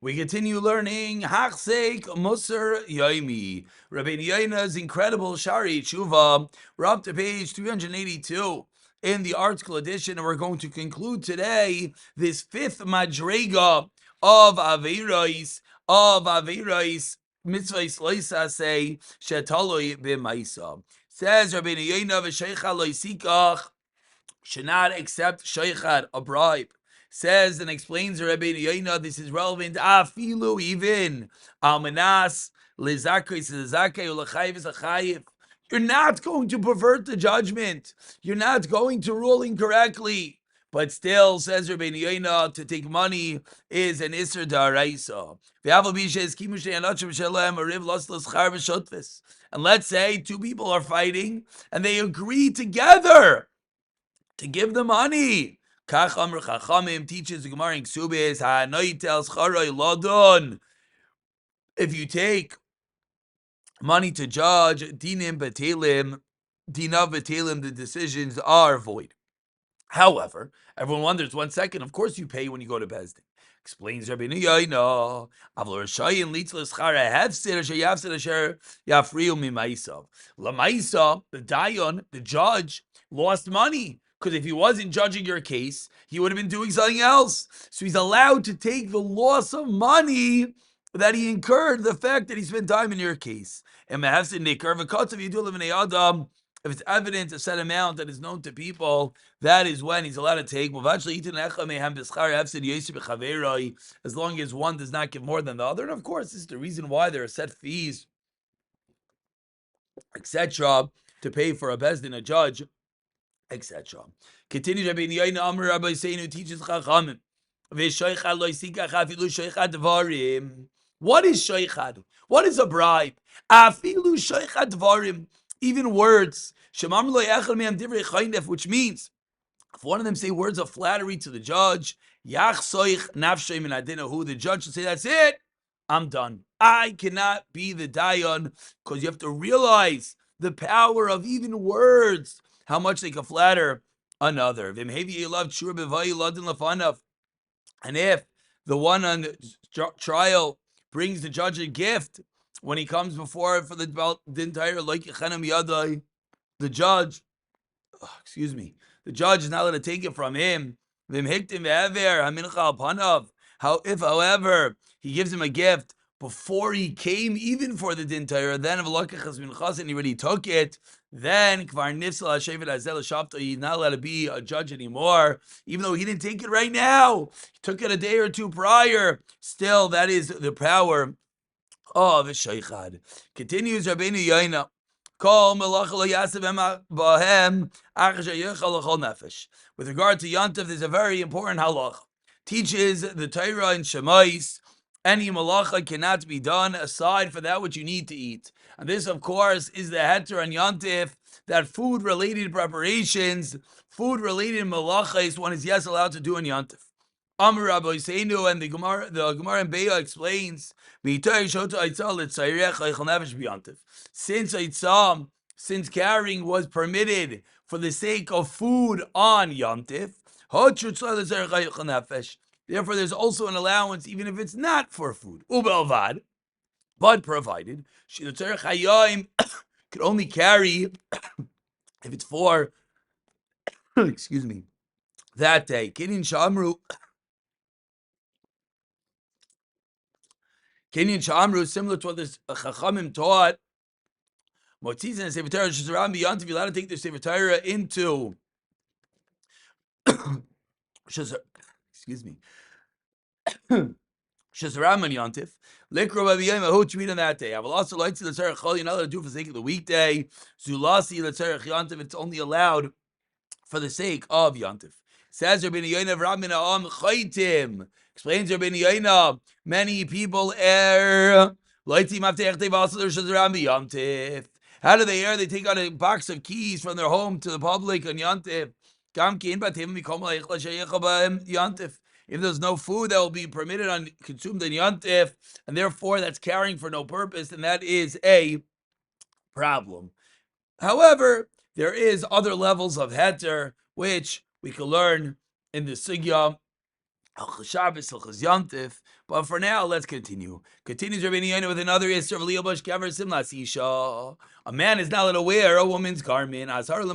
We continue learning Hachzek Musar Yoimi. Rabeinu Yona's incredible Sharei Teshuva. We're up to page 382 in the article edition, and we're going to conclude today this fifth madrega of Aveiros, Mitzvahs Loisase Shetaloi B'Maisa. Says Rabeinu Yona v'Sheicha Loisikach should not accept sheichad, a bribe. Says and explains the Rabeinu Yona, this is relevant afilu even almanas lezakei lezakei ulachayv zachayiv. You're not going to pervert the judgment. You're not going to rule incorrectly. But still, says Rabeinu Yona, to take money is an isser daraisa. And let's say two people are fighting and they agree together to give the money. Kach Amr Chachamim teaches the Gemara in Ksubis, Ha'anoi tells Charei Lodon. If you take money to judge, dinim batelim, dinav batelim, the decisions are void. However, everyone wonders, 1 second, of course you pay when you go to Bezdin. Explains Rabeinu Yona, Avlo Rashayin leads l'schara hefsid asher yafsid asher yafriu mimaisa. Lamaisa, the dayon, the judge, lost money. Because if he wasn't judging your case, he would have been doing something else. So he's allowed to take the loss of money that he incurred, the fact that he spent time in your case. And if it's evident, a set amount that is known to people, that is when he's allowed to take. As long as one does not give more than the other. And of course, this is the reason why there are set fees, etc., to pay for a bezdin, a judge, etc. Continue Rabeinu Yona Amar Rabbi Seinu, who teaches Chachamim. What is sheichad? What is a bribe? Afilu sheichad dvarim, even words. Which means, if one of them say words of flattery to the judge, the judge should say, that's it, I'm done. I cannot be the dayan, because you have to realize the power of even words, how much they can flatter another. And if the one on trial brings the judge a gift when he comes before for the entire the judge, the judge is not allowed to take it from him. How if, however, he gives him a gift before he came, even for the din Torah, then if and he already took it, then he's not allowed to be a judge anymore, even though he didn't take it right now. He took it a day or two prior. Still, that is the power of sheichad. Continues Rabeinu Yona. With regard to Yantav, there's a very important halach. Teaches the Torah in Shemais, any malacha cannot be done aside for that which you need to eat. And this, of course, is the heter on Yantif, that food-related preparations, food-related malachas, one is yes allowed to do in Yantif. Amar Rabbi Seinu, and the Gemara in Beya explains, since carrying was permitted for the sake of food on Yantif, therefore there's also an allowance even if it's not for food. Ubelvad, but provided could only carry if it's for excuse me, that day. Kinyan Shamru, similar to what this Chachamim taught. Motzis and Sefer Torah Shazaram beyond to be allowed to take the Sefer Torah into excuse me. Shazaram and Yantif. Likro Babiyim, I hope to read on that day. I will also like to the Tzarech Chol, you're not allowed to do for the sake of the weekday. Zulasi the Tzarech Yantif, it's only allowed for the sake of Yantif. Says Rabeinu Yona V'Rabmin Ha'am Chaytim. Explains Rabeinu Yona, many people err. Loitzim Avteach Tevasaler Shazaram Yantif. How do they err? They take out a box of keys from their home to the public on Yantif. If there's no food that will be permitted on consumed in Yantif, and therefore that's carrying for no purpose, then that is a problem. However, there is other levels of heter which we can learn in the sugya Shabbos, Hilchos Yontif. But for now, let's continue. Continues Rabeinu Yona with another Isser of Liyabosh Kever Simlas Isha. A man is not allowed to wear a woman's garment. Sorry for the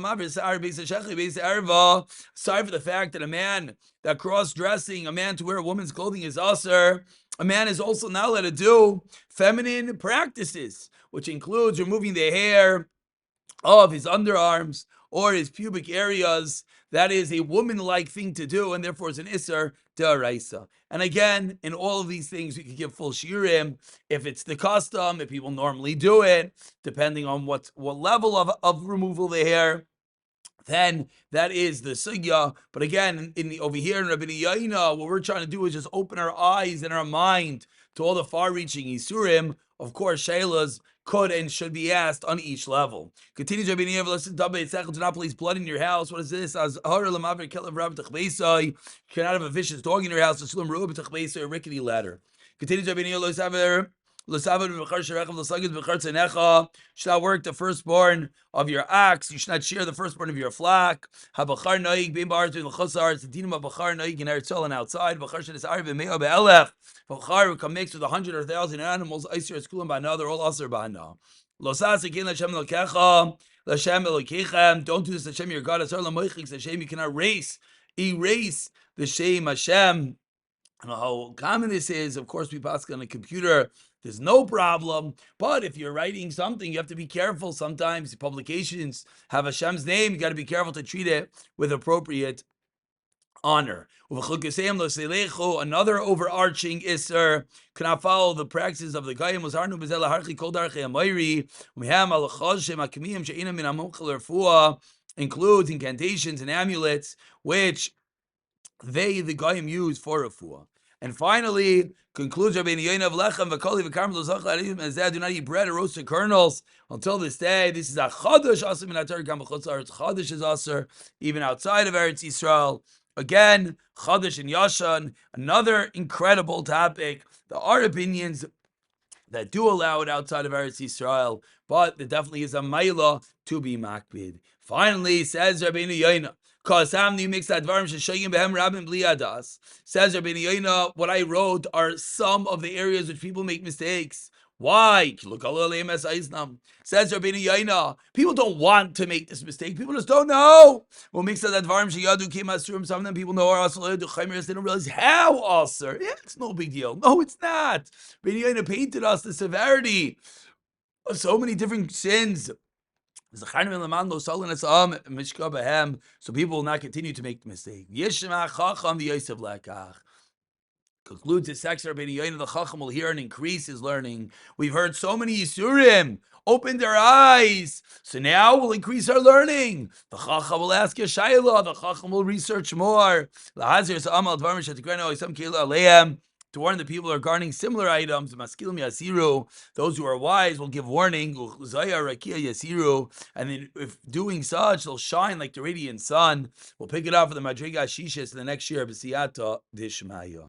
fact that a man that cross-dressing, a man to wear a woman's clothing is usher. A man is also not allowed to do feminine practices, which includes removing the hair of his underarms or his pubic areas. That is a woman-like thing to do, and therefore it's an Isser D'Oraisa. And again, in all of these things, we could give full shiurim if it's the custom, if people normally do it, depending on what level of removal the hair. Then that is the sugya. But again, over here in Rabeinu Yona, what we're trying to do is just open our eyes and our mind to all the far-reaching isurim. Of course, shaylas could and should be asked on each level. Continues Rabeinu Yona, listen, do not place blood in your house. What is this? As you cannot have a vicious dog in your house. A rickety ladder. Continues Rabeinu Yona, should not work the firstborn of your ox. You should not shear the firstborn of your flock. Habachar noig bein ba'aretz in l'chosar. It's the din of bachar noig in Eretz Yisrael and outside. Bachar should isar b'meo be'elech. Bachar who can mix with 100 or 1,000 animals. Iser is kulam ba'ana. They're all aser ba'ana. Losas again l'Hashem l'kecha l'Hashem l'kechem. Don't do this Hashem your God. Asar l'moichik Hashem. You cannot erase the shame Hashem. And how common this is, of course, we pass on a computer. There's no problem. But if you're writing something, you have to be careful. Sometimes publications have Hashem's name. You got to be careful to treat it with appropriate honor. Another overarching isser cannot follow the practices of the Goyim. Includes incantations and amulets, which the Goyim use for refuah. And finally, concludes Rabeinu Yona of Lechem v'koli v'karmel do not eat bread or roasted kernels until this day. This is a chadash aser min haTorah gam b'chutz haaretz. Chadash is aser even outside of Eretz Yisrael. Again, chadash and yashan, another incredible topic. There are opinions that do allow it outside of Eretz Yisrael, but there definitely is a maila to be makbid. Finally, says Rabeinu Yona, says Rabeinu Yona, what I wrote are some of the areas which people make mistakes. Why? Says Rabeinu Yona, people don't want to make this mistake. People just don't know. Some of them people know are also they don't realize how also. Yeah, it's no big deal. No, it's not. Rabeinu Yona painted us the severity of so many different sins. So people will not continue to make the mistake. Concludes his section, Rabeinu Yona, the Chacham will hear and increase his learning. We've heard so many Yisurim, open their eyes. So now we'll increase our learning. The Chacham will ask a Shayla, the Chacham will research more. To warn the people regarding similar items, those who are wise will give warning, and then if doing such, they'll shine like the radiant sun. We'll pick it up for the Madriga Shishis in the next year, B'siyata Dishmaya.